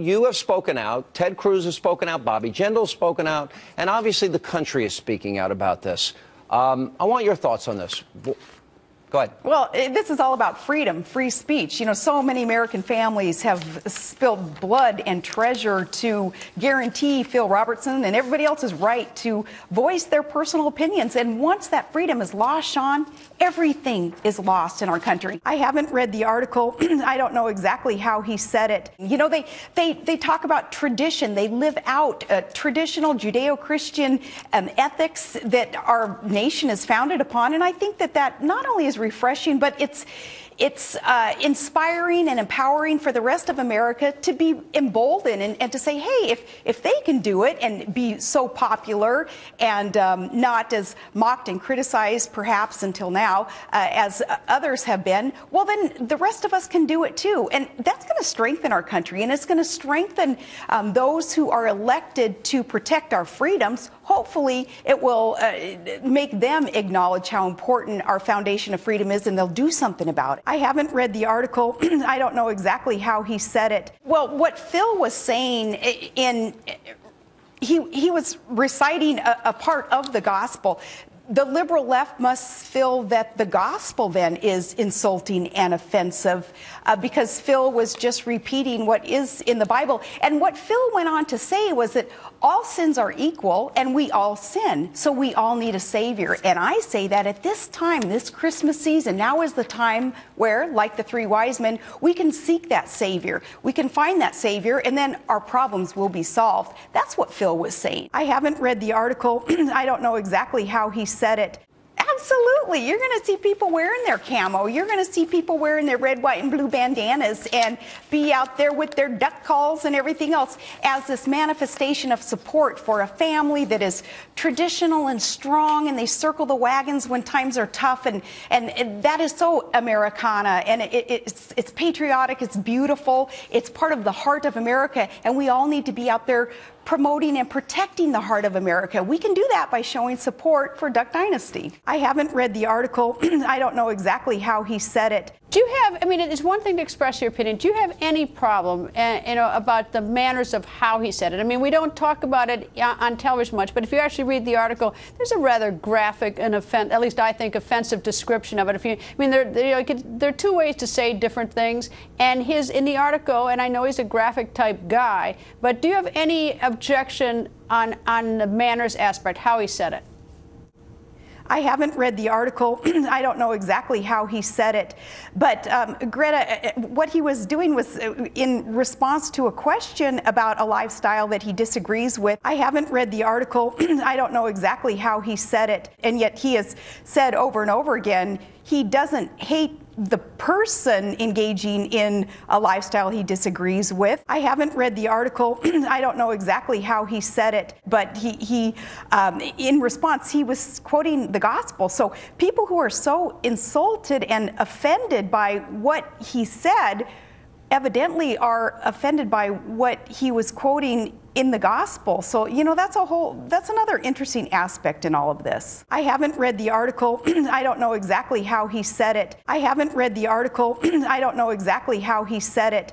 you have spoken out, Ted Cruz has spoken out, Bobby Jindal has spoken out, and obviously the country is speaking out about this. I want your thoughts on this. Go ahead. Well, this is all about freedom, free speech. You know, so many American families have spilled blood and treasure to guarantee Phil Robertson and everybody else's right to voice their personal opinions. And once that freedom is lost, Sean, everything is lost in our country. I haven't read the article. I don't know exactly how he said it. You know, they talk about tradition. They live out traditional Judeo-Christian ethics that our nation is founded upon. And I think that not only is refreshing, but it's inspiring and empowering for the rest of America to be emboldened and to say, hey, if they can do it and be so popular and not as mocked and criticized perhaps until now as others have been, well, then the rest of us can do it too. And that's going to strengthen our country, and it's going to strengthen those who are elected to protect our freedoms. Hopefully it will make them acknowledge how important our foundation of freedom is, and they'll do something about it. I haven't read the article. I don't know exactly how he said it. Well, what Phil was saying he was reciting a part of the gospel. The liberal left must feel that the gospel then is insulting and offensive because Phil was just repeating what is in the Bible. And what Phil went on to say was that all sins are equal and we all sin, so we all need a Savior. And I say that at this time, this Christmas season, now is the time where, like the three wise men, we can seek that Savior. We can find that Savior, and then our problems will be solved. That's what Phil was saying. I haven't read the article. I don't know exactly how he said it. Absolutely. You're going to see people wearing their camo. You're going to see people wearing their red, white, and blue bandanas and be out there with their duck calls and everything else as this manifestation of support for a family that is traditional and strong, and they circle the wagons when times are tough. And that is so Americana, and it's patriotic, it's beautiful, it's part of the heart of America, and we all need to be out there promoting and protecting the heart of America. We can do that by showing support for Duck Dynasty. I haven't read the article. I don't know exactly how he said it. Do you have, I mean, it's one thing to express your opinion. Do you have any problem, about the manners of how he said it? I mean, we don't talk about it on television much, but if you actually read the article, there's a rather graphic and at least I think, offensive description of it. There are two ways to say different things, and in the article, and I know he's a graphic type guy, but do you have any objection on the manners aspect, how he said it? I haven't read the article. I don't know exactly how he said it. But Greta, what he was doing was in response to a question about a lifestyle that he disagrees with. I haven't read the article. I don't know exactly how he said it. And yet he has said over and over again, he doesn't hate the person engaging in a lifestyle he disagrees with. I haven't read the article. I don't know exactly how he said it, but in response, he was quoting the gospel. So people who are so insulted and offended by what he said evidently are offended by what he was quoting in the gospel. So, that's another interesting aspect in all of this. I haven't read the article. I don't know exactly how he said it. I haven't read the article. I don't know exactly how he said it.